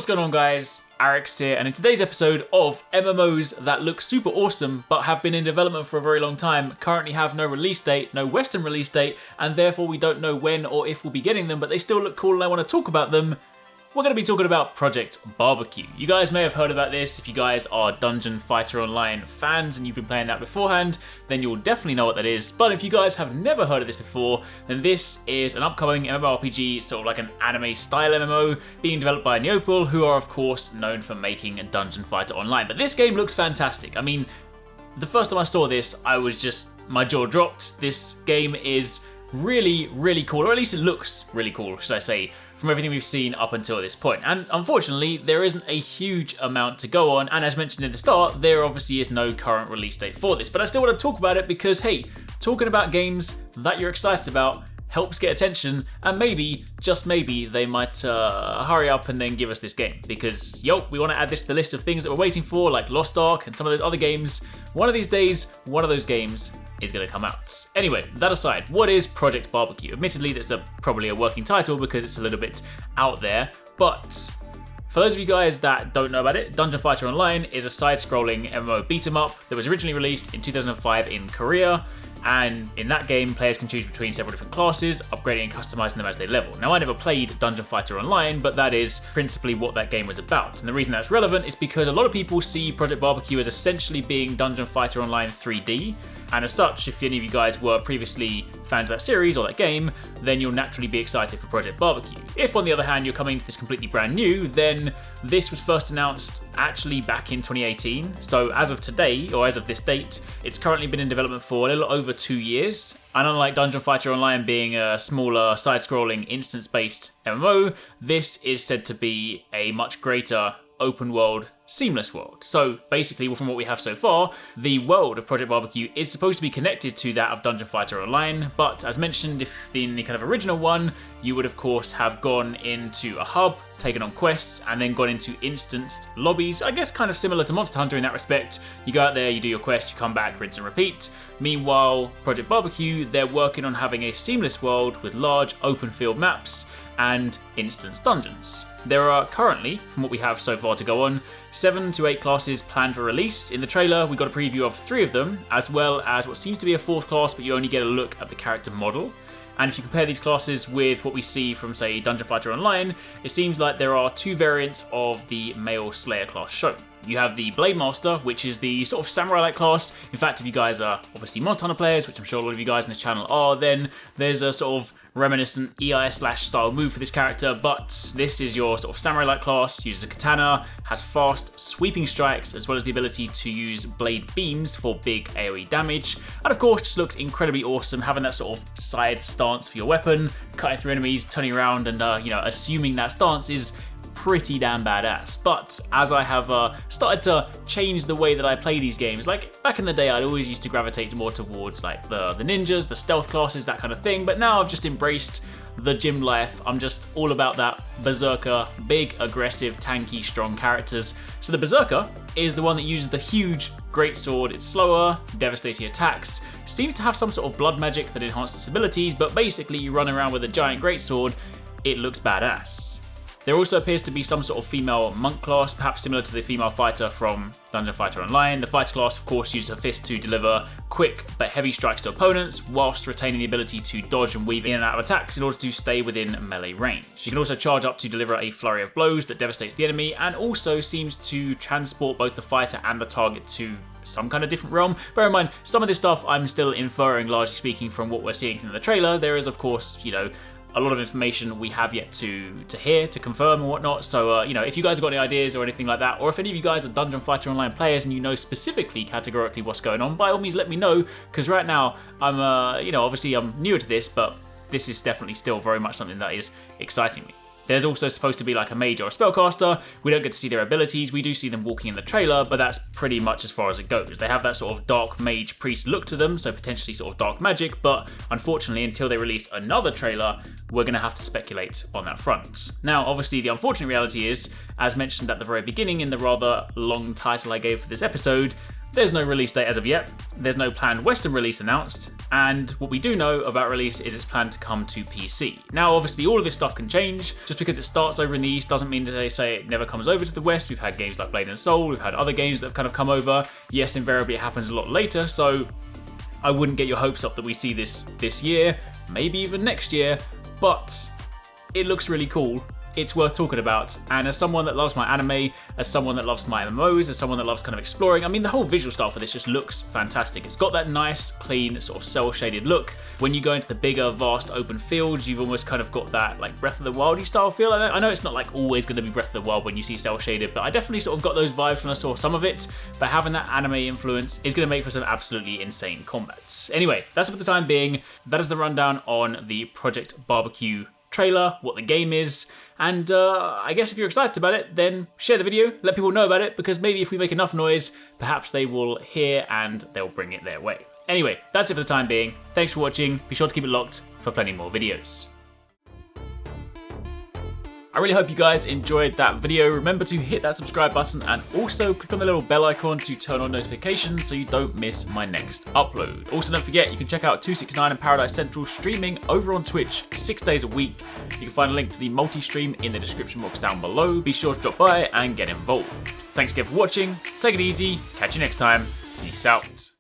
What's going on, guys? Arekkz here, and in today's episode of MMOs that look super awesome but have been in development for a very long time, currently have no release date, no Western release date, and therefore we don't know when or if we'll be getting them, but they still look cool and I want to talk about them. We're going to be talking about Project Bbq. You guys may have heard about this. If you guys are Dungeon Fighter Online fans and you've been playing that beforehand, then you'll definitely know what that is. But if you guys have never heard of this before, then this is an upcoming MMORPG, sort of like an anime style MMO, being developed by Neopal, who are of course known for making a Dungeon Fighter Online. But this game looks fantastic. I mean, the first time I saw this, my jaw dropped. This game is really, really cool, or at least it looks really cool, should I say, from everything we've seen up until this point. And unfortunately, there isn't a huge amount to go on, and as mentioned at the start, there obviously is no current release date for this. But I still want to talk about it because, hey, talking about games that you're excited about helps get attention, and maybe, just maybe, they might hurry up and then give us this game. Because, we want to add this to the list of things that we're waiting for, like Lost Ark and some of those other games. One of these days, one of those games is going to come out. Anyway, that aside, what is Project Bbq? Admittedly, that's probably a working title because it's a little bit out there, but for those of you guys that don't know about it, Dungeon Fighter Online is a side-scrolling MMO beat-em-up that was originally released in 2005 in Korea, and in that game, players can choose between several different classes, upgrading and customizing them as they level. Now, I never played Dungeon Fighter Online, but that is principally what that game was about. And the reason that's relevant is because a lot of people see Project Bbq as essentially being Dungeon Fighter Online 3D, and as such, if any of you guys were previously fans of that series or that game, then you'll naturally be excited for Project Bbq. If, on the other hand, you're coming to this completely brand new, then this was first announced actually back in 2018. So as of today, or as of this date, it's currently been in development for a little over 2 years. And unlike Dungeon Fighter Online being a smaller, side-scrolling, instance-based MMO, this is said to be a much greater open world, seamless world. So basically, from what we have so far, the world of Project Bbq is supposed to be connected to that of Dungeon Fighter Online, but as mentioned, if in the kind of original one, you would of course have gone into a hub, taken on quests, and then gone into instanced lobbies. I guess kind of similar to Monster Hunter in that respect. You go out there, you do your quest, you come back, rinse and repeat. Meanwhile, Project Bbq, they're working on having a seamless world with large open field maps and instance dungeons. There are currently, from what we have so far to go on, 7 to 8 classes planned for release. In the trailer, we got a preview of 3 of them, as well as what seems to be a 4th class, but you only get a look at the character model. And if you compare these classes with what we see from, say, Dungeon Fighter Online, it seems like there are 2 variants of the male Slayer class shown. You have the Blade Master, which is the sort of samurai-like class. In fact, if you guys are obviously Monster Hunter players, which I'm sure a lot of you guys on this channel are, then there's a sort of reminiscent EI/style move for this character, but this is your sort of samurai-like class, uses a katana, has fast sweeping strikes, as well as the ability to use blade beams for big AoE damage, and of course just looks incredibly awesome, having that sort of side stance for your weapon, cutting through enemies, turning around, and assuming that stance is pretty damn badass. But as I have started to change the way that I play these games, like back in the day, I'd always used to gravitate more towards like the ninjas, the stealth classes, that kind of thing, but now I've just embraced the gym life. I'm just all about that Berserker, big, aggressive, tanky, strong characters. So the Berserker is the one that uses the huge greatsword. It's slower, devastating attacks, seems to have some sort of blood magic that enhances its abilities, but basically you run around with a giant greatsword. It looks badass. There also appears to be some sort of female monk class, perhaps similar to the female fighter from Dungeon Fighter Online. The fighter class, of course, uses her fist to deliver quick but heavy strikes to opponents, whilst retaining the ability to dodge and weave in and out of attacks in order to stay within melee range. You can also charge up to deliver a flurry of blows that devastates the enemy, and also seems to transport both the fighter and the target to some kind of different realm. Bear in mind, some of this stuff I'm still inferring, largely speaking, from what we're seeing from the trailer. There is, of course, a lot of information we have yet to hear, to confirm and whatnot. So, if you guys have got any ideas or anything like that, or if any of you guys are Dungeon Fighter Online players and you know specifically, categorically what's going on, by all means let me know, because right now I'm, obviously I'm newer to this, but this is definitely still very much something that is exciting me. There's also supposed to be like a mage or a spellcaster. We don't get to see their abilities. We do see them walking in the trailer, but that's pretty much as far as it goes. They have that sort of dark mage priest look to them, so potentially sort of dark magic, but unfortunately, until they release another trailer, we're going to have to speculate on that front. Now, obviously, the unfortunate reality is, as mentioned at the very beginning in the rather long title I gave for this episode, There's no release date as of yet, there's no planned Western release announced, and what we do know about release is it's planned to come to PC. Now obviously all of this stuff can change. Just because it starts over in the East doesn't mean that they say it never comes over to the West. We've had games like Blade and Soul, we've had other games that have kind of come over. Yes, invariably it happens a lot later, so I wouldn't get your hopes up that we see this year, maybe even next year, but it looks really cool. It's worth talking about, and as someone that loves my anime, as someone that loves my MMOs, as someone that loves kind of exploring, I mean the whole visual style for this just looks fantastic. It's got that nice, clean, sort of cel-shaded look. When you go into the bigger, vast open fields, you've almost kind of got that like Breath of the Wild-y style feel. I know it's not like always going to be Breath of the Wild when you see cel-shaded, but I definitely sort of got those vibes when I saw some of it, but having that anime influence is going to make for some absolutely insane combats. Anyway, that's it for the time being. That is the rundown on the Project Bbq trailer, what the game is, and I guess if you're excited about it, then share the video, let people know about it, because maybe if we make enough noise, perhaps they will hear and they'll bring it their way. Anyway, that's it for the time being. Thanks for watching. Be sure to keep it locked for plenty more videos. I really hope you guys enjoyed that video. Remember to hit that subscribe button and also click on the little bell icon to turn on notifications so you don't miss my next upload. Also, don't forget, you can check out TwoSixNine and Paradise Central streaming over on Twitch 6 days a week. You can find a link to the multi-stream in the description box down below. Be sure to drop by and get involved. Thanks again for watching. Take it easy. Catch you next time. Peace out.